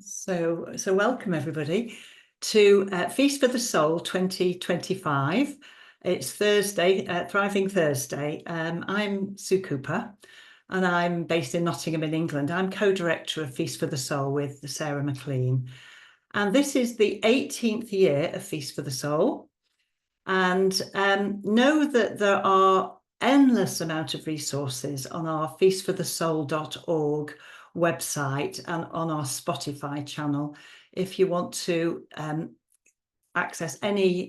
So welcome everybody to Feast for the Soul 2025. It's Thursday, Thriving Thursday. I'm Sue Cooper and I'm based in Nottingham in England. I'm co-director of Feast for the Soul with Sarah McLean. And this is the 18th year of Feast for the Soul. And know that there are endless amount of resources on our feastforthesoul.org website and on our Spotify channel if you want to access any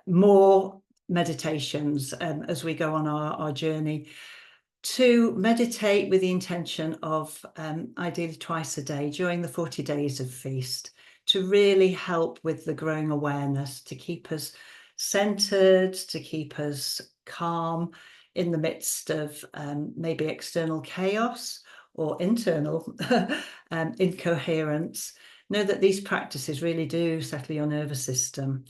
more meditations as we go on our journey to meditate with the intention of ideally twice a day during the 40 days of feast, to really help with the growing awareness, to keep us centered, to keep us calm in the midst of maybe external chaos or internal incoherence. Know that these practices really do settle your nervous system.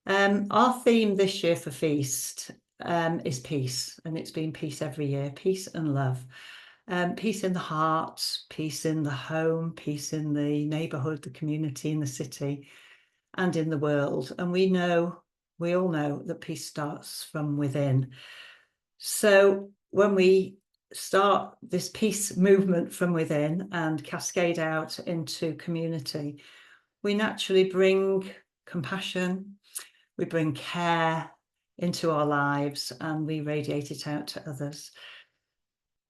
Our theme this year for Feast is peace, and it's been peace every year, peace and love. Peace in the heart, peace in the home, peace in the neighbourhood, the community, in the city, and in the world. And we all know that peace starts from within. So when we start this peace movement from within and cascade out into community, we naturally bring compassion, we bring care into our lives, and we radiate it out to others.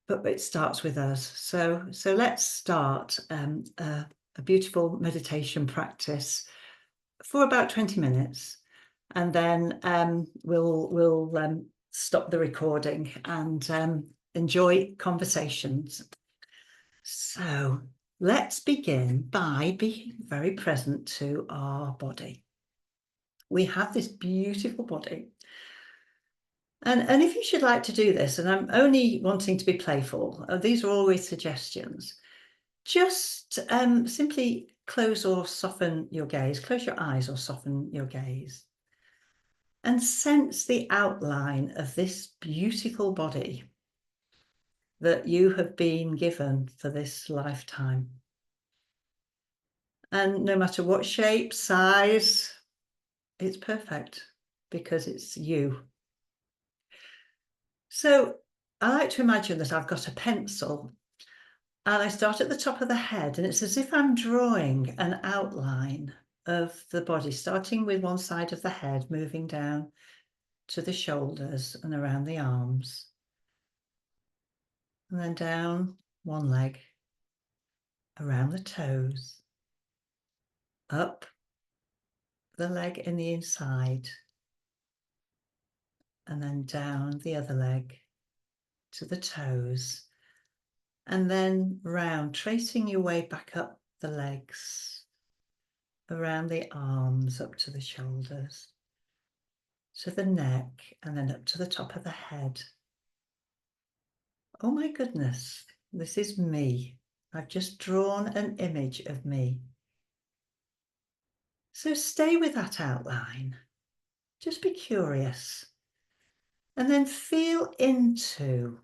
But it starts with us. So let's start a beautiful meditation practice for about 20 minutes, and then we'll stop the recording and enjoy conversations. So let's begin by being very present to our body. We have this beautiful body. And if you should like to do this, and I'm only wanting to be playful, these are always suggestions, just simply close or soften your gaze, close your eyes or soften your gaze, and sense the outline of this beautiful body that you have been given for this lifetime. And no matter what shape, size, it's perfect because it's you. So I like to imagine that I've got a pencil and I start at the top of the head, and it's as if I'm drawing an outline of the body, starting with one side of the head, moving down to the shoulders and around the arms, and then down one leg, around the toes, up the leg in the inside, and then down the other leg to the toes, and then round, tracing your way back up the legs, around the arms, up to the shoulders, to the neck, and then up to the top of the head. Oh my goodness, this is me. I've just drawn an image of me. So stay with that outline. Just be curious. And then feel into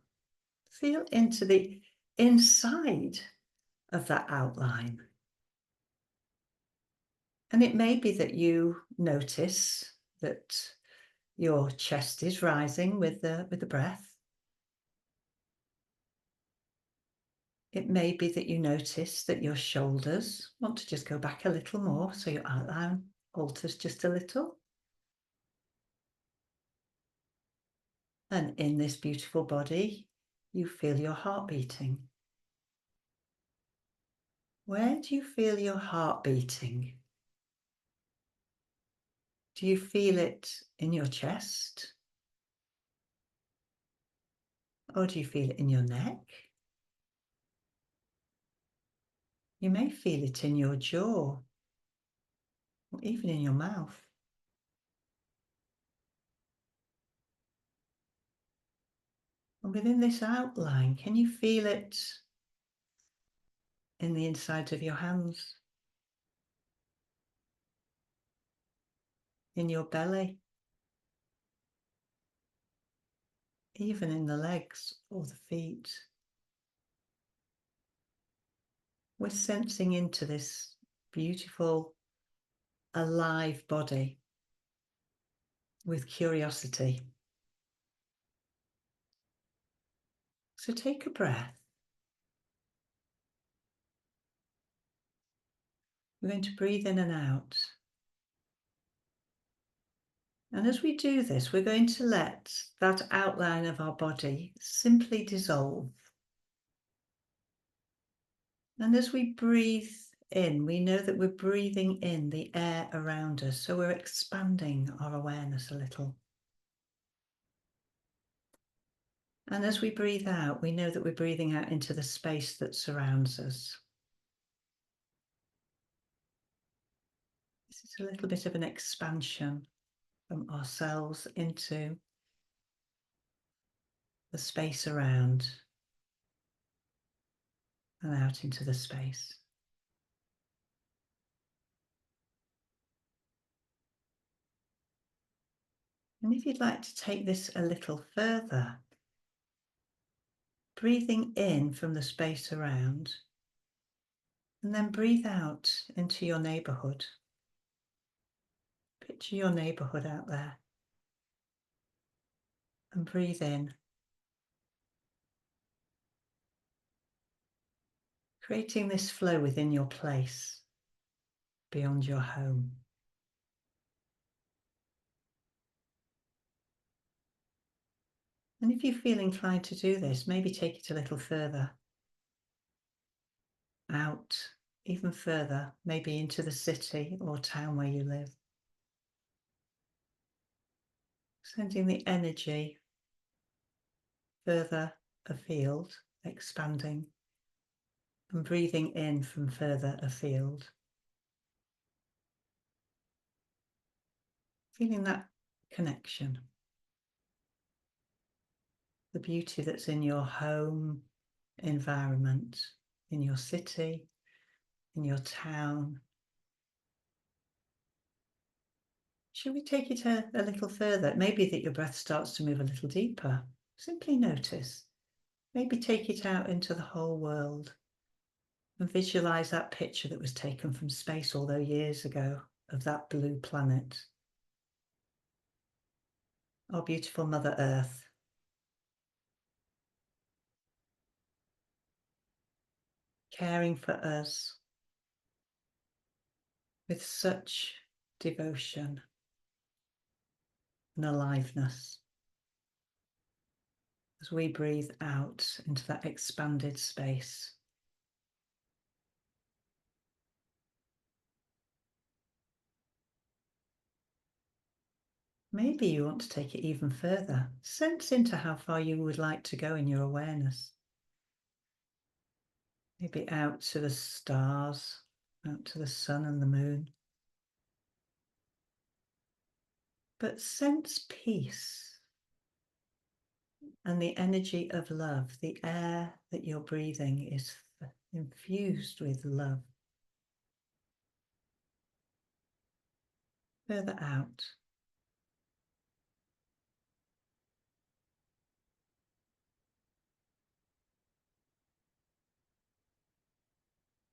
the inside of that outline. And it may be that you notice that your chest is rising with the breath. It may be that you notice that your shoulders want to just go back a little more, so your outline alters just a little. And in this beautiful body, you feel your heart beating. Where do you feel your heart beating? Do you feel it in your chest? Or do you feel it in your neck? You may feel it in your jaw, or even in your mouth. And within this outline, can you feel it in the inside of your hands? In your belly? Even in the legs or the feet? we're sensing into this beautiful, alive body with curiosity. So take a breath. We're going to breathe in and out. And as we do this, we're going to let that outline of our body simply dissolve. And as we breathe in, we know that we're breathing in the air around us. So we're expanding our awareness a little. And as we breathe out, we know that we're breathing out into the space that surrounds us. This is a little bit of an expansion from ourselves into the space around and out into the space. And if you'd like to take this a little further, breathing in from the space around, and then breathe out into your neighbourhood. Picture your neighbourhood out there. And breathe in. Creating this flow within your place, beyond your home. And if you feel inclined to do this, maybe take it a little further. Out, even further, maybe into the city or town where you live. Sending the energy further afield, expanding, and breathing in from further afield. Feeling that connection. The beauty that's in your home environment, in your city, in your town. Shall we take it a little further? It may be that your breath starts to move a little deeper. Simply notice. Maybe take it out into the whole world and visualize that picture that was taken from space all those years ago of that blue planet. Our beautiful Mother Earth. Caring for us with such devotion and aliveness as we breathe out into that expanded space. Maybe you want to take it even further. Sense into how far you would like to go in your awareness. Maybe out to the stars, out to the sun and the moon. But sense peace and the energy of love. The air that you're breathing is infused with love. Further out.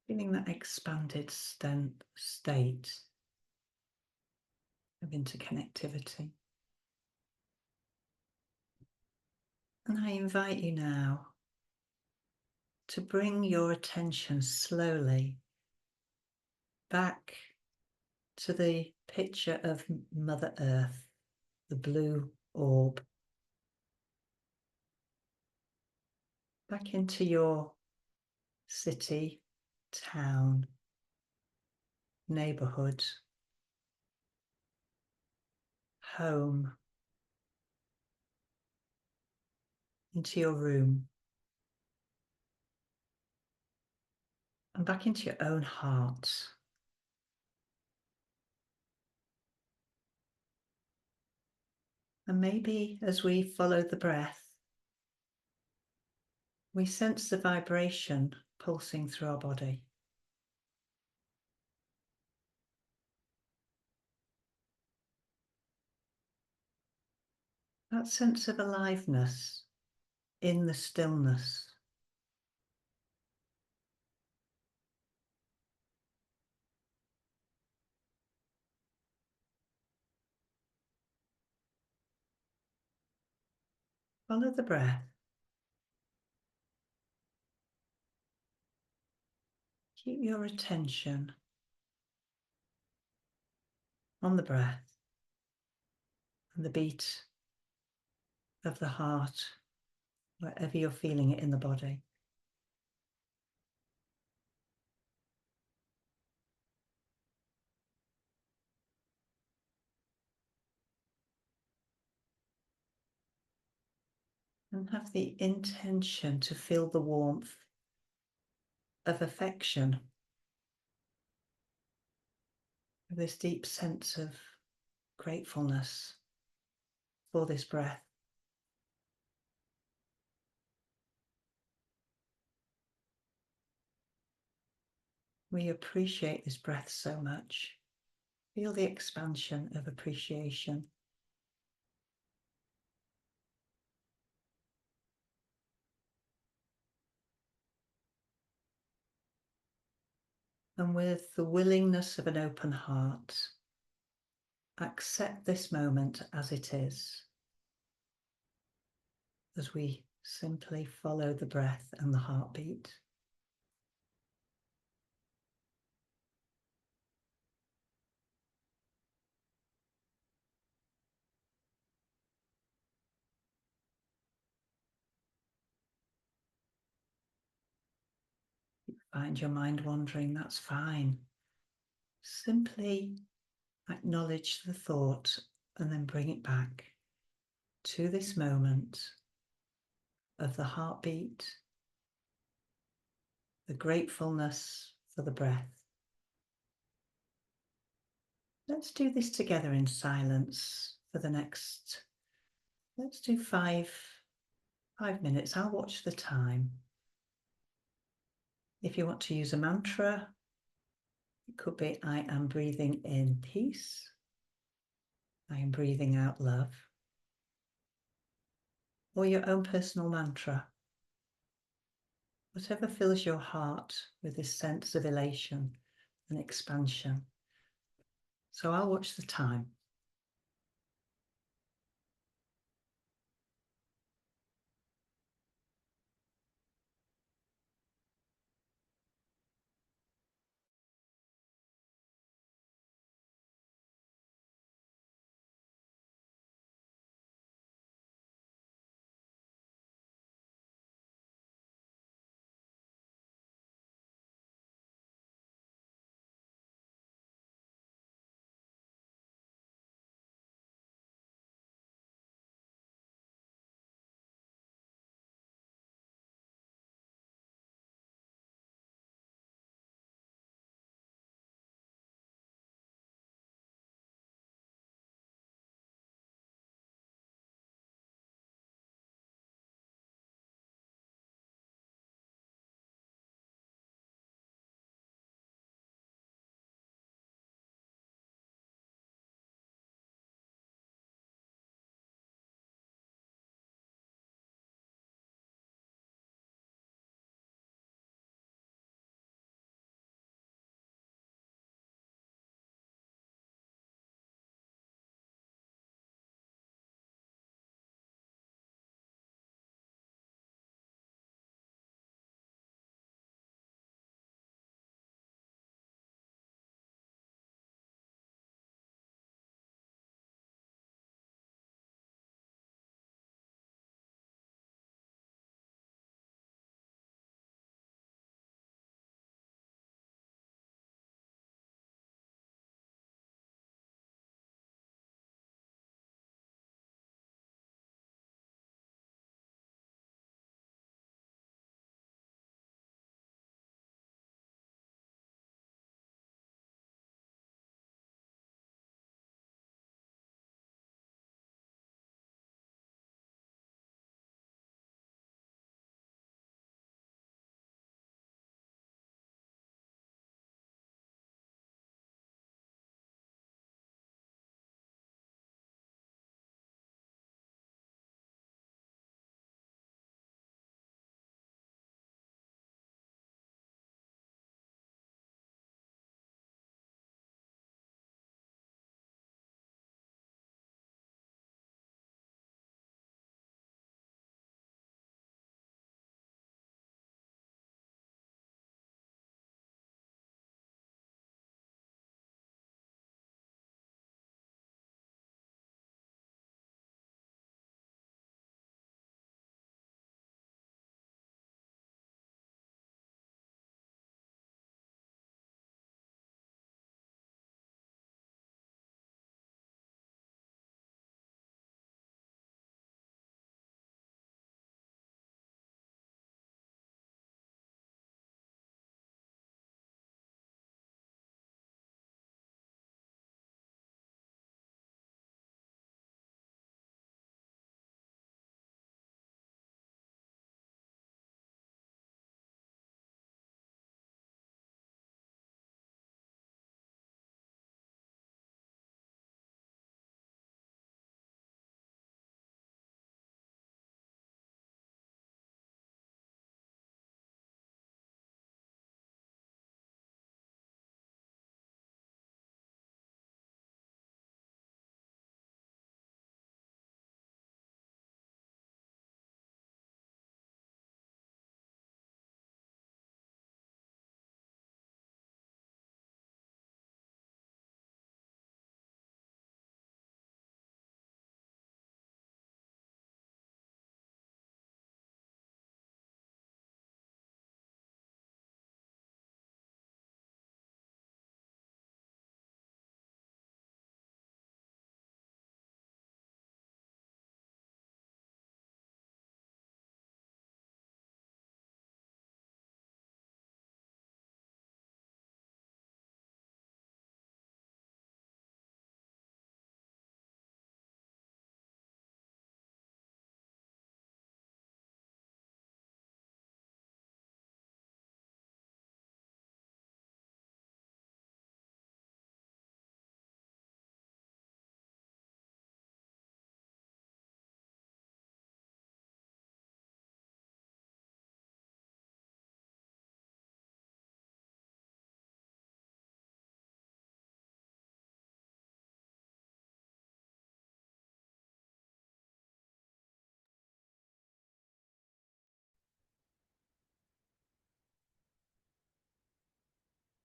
Feeling that expanded state of interconnectivity. And I invite you now to bring your attention slowly back to the picture of Mother Earth, the blue orb. Back into your city, town, neighbourhood, home, into your room, and back into your own heart. And maybe as we follow the breath, we sense the vibration pulsing through our body. That sense of aliveness in the stillness. Follow the breath. Keep your attention on the breath and the beat of the heart, wherever you're feeling it in the body. And have the intention to feel the warmth of affection, of this deep sense of gratefulness for this breath. We appreciate this breath so much. Feel the expansion of appreciation. And with the willingness of an open heart, accept this moment as it is, as we simply follow the breath and the heartbeat. Find your mind wandering, that's fine. Simply acknowledge the thought and then bring it back to this moment of the heartbeat, the gratefulness for the breath. Let's do this together in silence for the next, let's do five minutes. I'll watch the time. If you want to use a mantra, it could be, I am breathing in peace. I am breathing out love. Or your own personal mantra. Whatever fills your heart with this sense of elation and expansion. So I'll watch the time.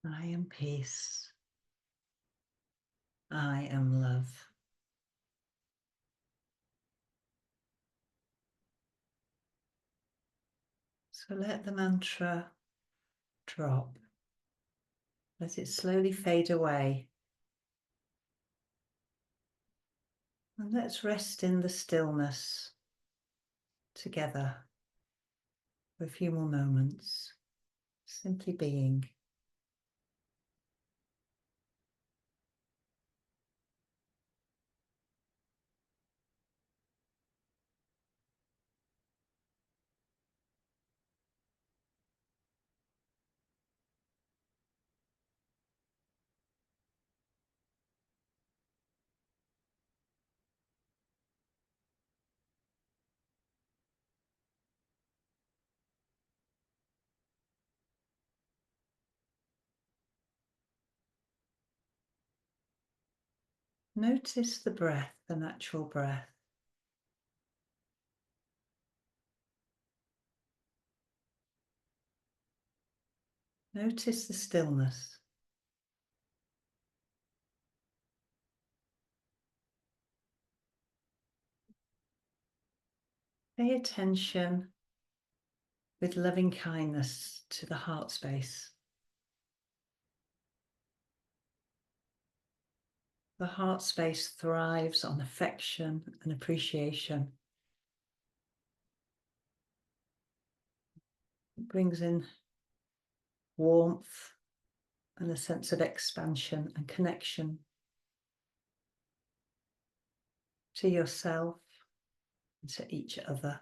I am peace. I am love. So let the mantra drop. Let it slowly fade away. And let's rest in the stillness together for a few more moments, simply being. Notice the breath, the natural breath. Notice the stillness. Pay attention with loving kindness to the heart space. The heart space thrives on affection and appreciation. It brings in warmth and a sense of expansion and connection to yourself and to each other.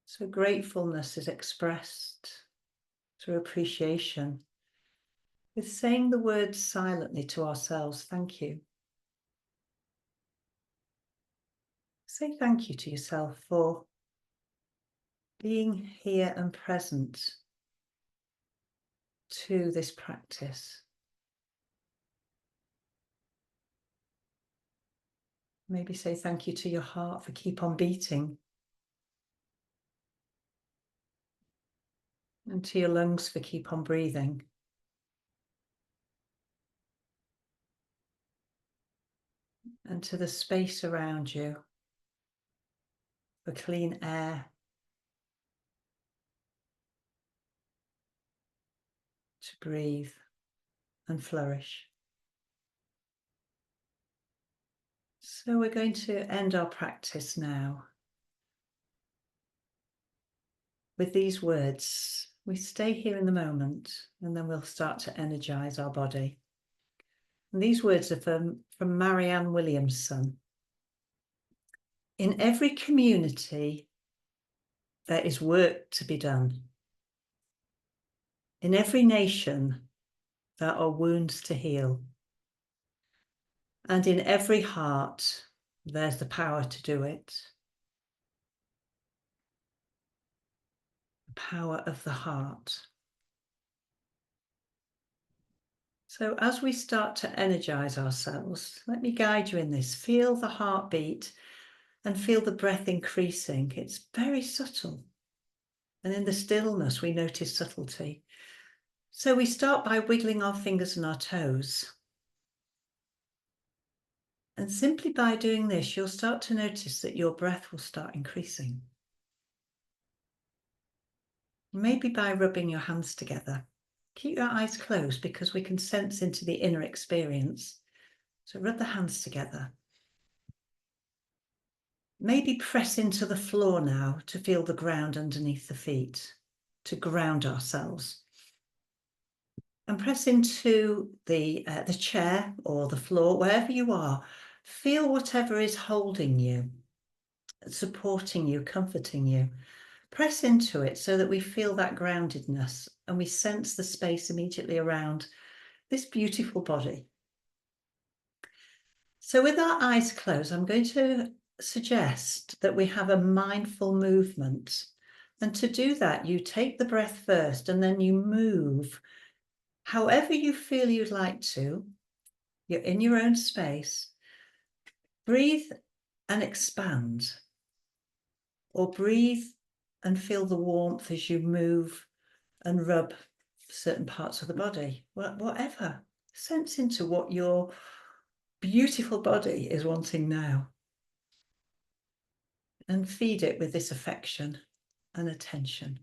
So gratefulness is expressed through appreciation, with saying the words silently to ourselves, thank you. Say thank you to yourself for being here and present to this practice. Maybe say thank you to your heart for keep on beating, and to your lungs for keep on breathing. And to the space around you for clean air to breathe and flourish. So we're going to end our practice now with these words. We stay here in the moment and then we'll start to energize our body. And these words are from Marianne Williamson. In every community, there is work to be done. In every nation, there are wounds to heal. And in every heart, there's the power to do it. The power of the heart. So as we start to energize ourselves, let me guide you in this. Feel the heartbeat and feel the breath increasing. It's very subtle. And in the stillness, we notice subtlety. So we start by wiggling our fingers and our toes. And simply by doing this, you'll start to notice that your breath will start increasing. Maybe by rubbing your hands together. Keep your eyes closed because we can sense into the inner experience. So rub the hands together. Maybe press into the floor now to feel the ground underneath the feet, to ground ourselves. And press into the chair or the floor, wherever you are. Feel whatever is holding you, supporting you, comforting you. Press into it so that we feel that groundedness and we sense the space immediately around this beautiful body. So with our eyes closed, I'm going to suggest that we have a mindful movement. And to do that, you take the breath first and then you move however you feel you'd like to. You're in your own space. Breathe and expand, or breathe and feel the warmth as you move and rub certain parts of the body, whatever. Sense into what your beautiful body is wanting now, and feed it with this affection and attention.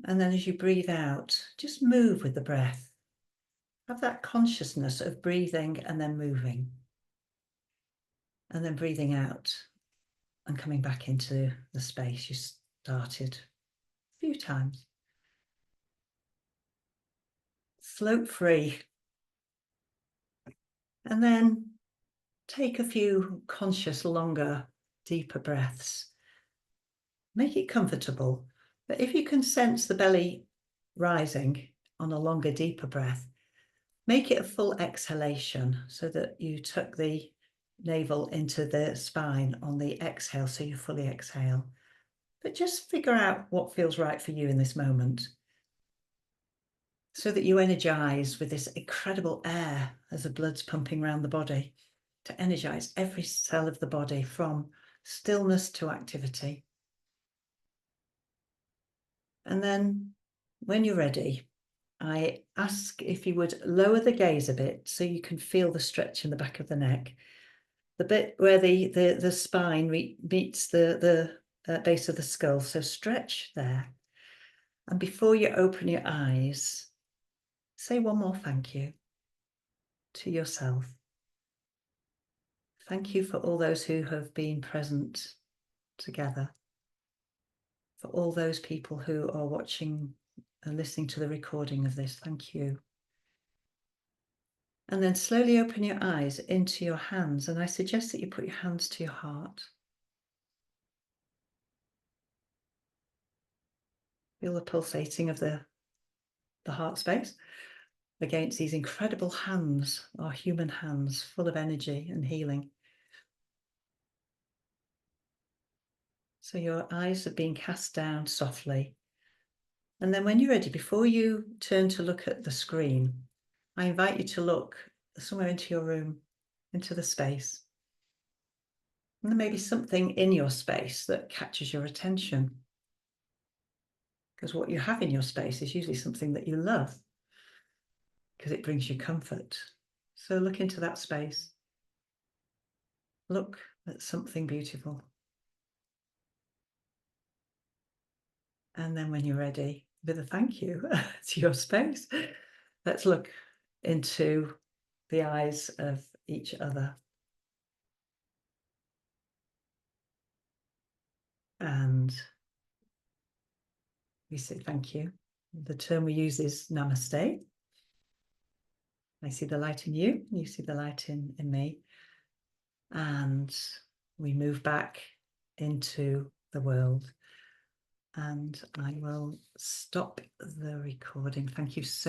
And then as you breathe out, just move with the breath. Have that consciousness of breathing and then moving, and then breathing out and coming back into the space you started a few times. Float free. And then take a few conscious, longer, deeper breaths. Make it comfortable. But if you can sense the belly rising on a longer, deeper breath, make it a full exhalation so that you tuck the navel into the spine on the exhale, so you fully exhale. But just figure out what feels right for you in this moment, so that you energize with this incredible air as the blood's pumping around the body, to energize every cell of the body from stillness to activity. And then when you're ready, I ask if you would lower the gaze a bit so you can feel the stretch in the back of the neck, the bit where the spine meets the base of the skull. So stretch there. And before you open your eyes, say one more thank you to yourself. Thank you for all those who have been present together, for all those people who are watching and listening to the recording of this. Thank you. And then slowly open your eyes into your hands. And I suggest that you put your hands to your heart. Feel the pulsating of the heart space against these incredible hands, our human hands, full of energy and healing. So your eyes are being cast down softly. And then when you're ready, before you turn to look at the screen, I invite you to look somewhere into your room, into the space. And there may be something in your space that catches your attention, because what you have in your space is usually something that you love, because it brings you comfort. So look into that space. Look at something beautiful. And then when you're ready, with a thank you to your space, let's look into the eyes of each other. And we say thank you. The term we use is namaste. I see the light in you, you see the light in me. And we move back into the world. And I will stop the recording. Thank you so